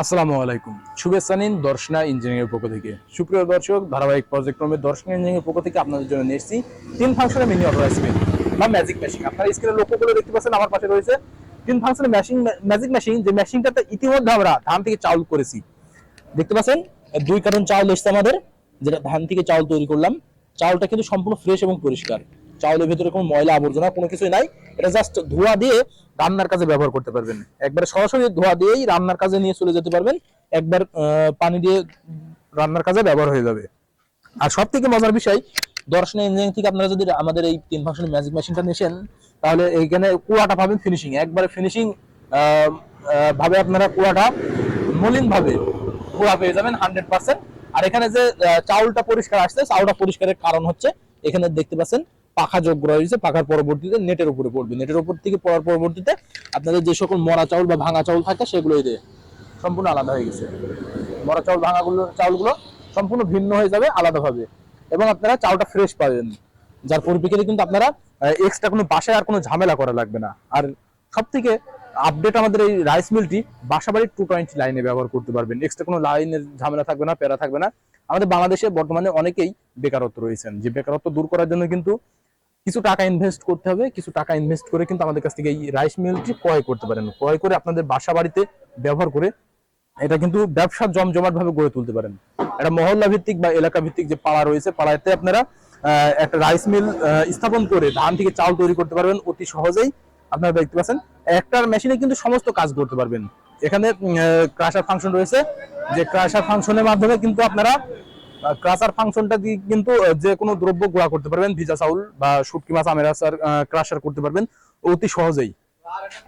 আসসালামু আলাইকুম। শুভেচ্ছা নিন দর্শনা ইঞ্জিনিয়ারিং এর পক্ষ থেকে। সুপ্রিয় দর্শক, ধারাবাহিক পর্যায়ক্রমে দর্শনা ইঞ্জিনিয়ারিং এর পক্ষ থেকে আপনাদের জন্য নিয়ে এসেছি 3 ফাংশনের মিনি অটো রাইস মিল বা ম্যাজিক মেশিন। আপনারা স্ক্রিনে লক্ষ্য করে দেখতে পাচ্ছেন আমার পাশে রয়েছে 3 ফাংশনের ম্যাজিক মেশিন, যে মেশিনটাতে ইতিমধ্যে আমরা ধান থেকে চাউল করেছি। দেখতে পাচ্ছেন 2 কার্টন চাউল এসেছে আমাদের, যেটা ধান থেকে চাউল তৈরি করলাম। চাউলটা কিন্তু সম্পূর্ণ ফ্রেশ এবং পরিষ্কার। চাউলের ভিতরে কোনো ময়লা আবর্জনা কোনো কিছুই নাই। এটা জাস্ট ধোয়া দিয়ে রান্নার কাজে ব্যবহার করতে পারবেন। একবারে সরাসরি ধোয়া দিয়েই রান্নার কাজে নিয়ে চলে যেতে পারবেন। একবার পানি দিয়ে রান্নার কাজে ব্যবহার হয়ে যাবে। আর সব থেকে মজার বিষয়, দর্শনা ইঞ্জিনিয়ারিং থেকে আপনারা যদি আমাদের এই 3 ফাংশনের ম্যাজিক মেশিনটা নিয়েছেন, তাহলে এইখানে কুয়াটা পাবেন ফিনিশিং, একবারে ফিনিশিং ভাবে আপনারা কুয়াটা মলিন ভাবে কুয়া পেয়ে যাবেন 100%। আর এখানে যে চাউলটা পরিষ্কার আসছে, চাউলটা পরিষ্কারের কারণ হচ্ছে এখানে দেখতে পাচ্ছেন পাখা যোগ রয়েছে। পাখার পরবর্তীতে নেটের উপরে পড়বে, নেটের উপর থেকে পড়ার পরবর্তীতে আপনাদের যে সকল মরা চাউল বা ভাঙা চাউল থাকে সেগুলো এই সম্পূর্ণ আলাদা হয়ে গেছে। মরা চাউল ভাঙাগুলো চাউলগুলো সম্পূর্ণ ভিন্ন হয়ে যাবে আলাদাভাবে, এবং আপনারা চাউলটা ফ্রেশ পাবেন। যার পরিপ্রেক্ষিতে কিন্তু আপনারা এক্সট্রা কোনো বাসায় আর কোনো ঝামেলা করা লাগবে না। আর সব থেকে আপডেট, আমাদের এই রাইস মিলটি বাসাবাড়ির 220 লাইনে ব্যবহার করতে পারবেন। এক্সট্রা কোনো লাইনের ঝামেলা থাকবে না, প্যারা থাকবে না। আমাদের বাংলাদেশে বর্তমানে অনেকেই বেকারত্ব রয়েছেন, যে বেকারত্ব দূর করার জন্য কিন্তু কিছু টাকা ইনভেস্ট করতে হবে। কিছু টাকা ইনভেস্ট করে কিন্তু আমাদের কাছ থেকে এই রাইস মিলটি ক্রয় করতে পারেন। ক্রয় করে আপনাদের বাসা বাড়িতে ব্যবহার করে এটা কিন্তু ব্যবসা জমজমাট ভাবে গড়ে তুলতে পারেন। এটা মহল্লা ভিত্তিক বা এলাকা ভিত্তিক যে পাড়া রয়েছে, পাড়াতে আপনারা একটা রাইস মিল স্থাপন করে ধান থেকে চাউল তৈরি করতে পারবেন অতি সহজেই। আপনারা দেখতে পাচ্ছেন একটা মেশিনে কিন্তু সমস্ত কাজ করতে পারবেন। এখানে ক্রাশার ফাংশন রয়েছে, যে ক্রাশার ফাংশনের মাধ্যমে কিন্তু আপনারা ক্রাশার ফাংশনটা দিয়ে কিন্তু যে কোনো দ্রব্য গুঁড়া করতে পারবেন। ভিজা চাউল বা শুটকি মাছ আমের আচার ক্রাশার করতে পারবেন অতি সহজেই।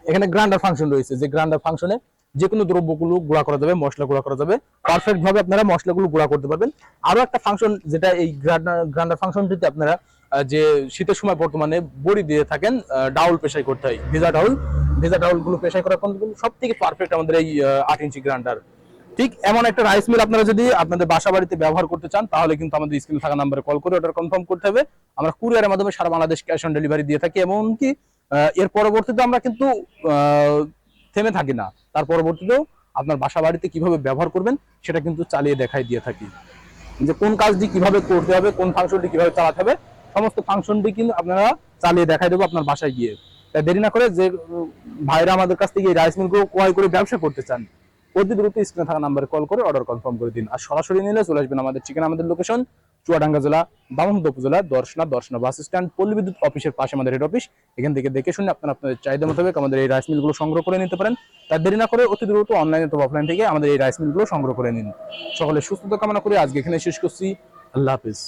এখানে গ্রাইন্ডার ফাংশন রয়েছে, যে গ্রাইন্ডার ফাংশনে যে কোনো দ্রব্যগুলো গুঁড়া করা যাবে, মশলা গুঁড়া করা যাবে, পারফেক্ট ভাবে আপনারা মশলাগুলো গুঁড়া করতে পারবেন। আরো একটা ফাংশন, যেটা এই গ্রাইন্ডার ফাংশনটিতে আপনারা যে শীতের সময় বর্তমানে বড়ি দিয়ে থাকেন, ডাউল পেশাই করতে হয়, ভেজা ডাউল গুলো পেশাই করার সব থেকে পারফেক্ট আমাদের এই 8 ইঞ্চি গ্রাইন্ডার। ঠিক এমন একটা রাইস মিল আপনারা যদি আপনাদের বাসা বাড়িতে ব্যবহার করতে চান, তাহলে কিন্তু আমাদের স্ক্রিনে থাকা নাম্বারে কল করে অর্ডার কনফার্ম করতে হবে। আমরা কুরিয়ারের মাধ্যমে সারা বাংলাদেশ ক্যাশ অন ডেলিভারি দিয়ে থাকি। এমনকি এর পরবর্তীতে আমরা কিন্তু থেমে থাকি না, তার পরবর্তীতেও আপনার বাসা বাড়িতে কিভাবে ব্যবহার করবেন সেটা কিন্তু চালিয়ে দেখাই দিয়ে থাকি, যে কোন কাজটি কিভাবে করতে হবে, কোন ফাংশনটি কিভাবে চালাতে হবে, সমস্ত ফাংশনটি কিন্তু আপনারা চালিয়ে দেখাই দেবো আপনার বাসায় গিয়ে। তাই দেরি না করে, যে ভাইরা আমাদের কাছ থেকে এই রাইস মিলগুলো ক্রয় করে ব্যবসা করতে চান, অতি দ্রুত স্ক্রিনে থাকা নাম্বারে কল করে অর্ডার কনফার্ম করে দিন। আর সরাসরি নিলে চলে আসবেন আমাদের ঠিকানা, আমাদের লোকেশন চুয়াডাঙ্গা জেলা, দামোহদ উপজেলা, দর্শনা বাস স্ট্যান্ড, পল্লী বিদ্যুৎ অফিসের পাশে আমাদের হেড অফিস। এখান থেকে দেখে শুনে আপনারা আপনাদের চাহিদা মোতাবেক আমাদের এই রাইস মিলগুলো সংগ্রহ করে নিতে পারেন। তার দেরি না করে অতি দ্রুত অনলাইনে অথবা অফলাইন থেকে আমাদের এই রাইস মিলগুলো সংগ্রহ করে নিন। সকলে সুস্থতা কামনা করে আজকে এখানে শেষ করছি। আল্লাহ হাফিজ।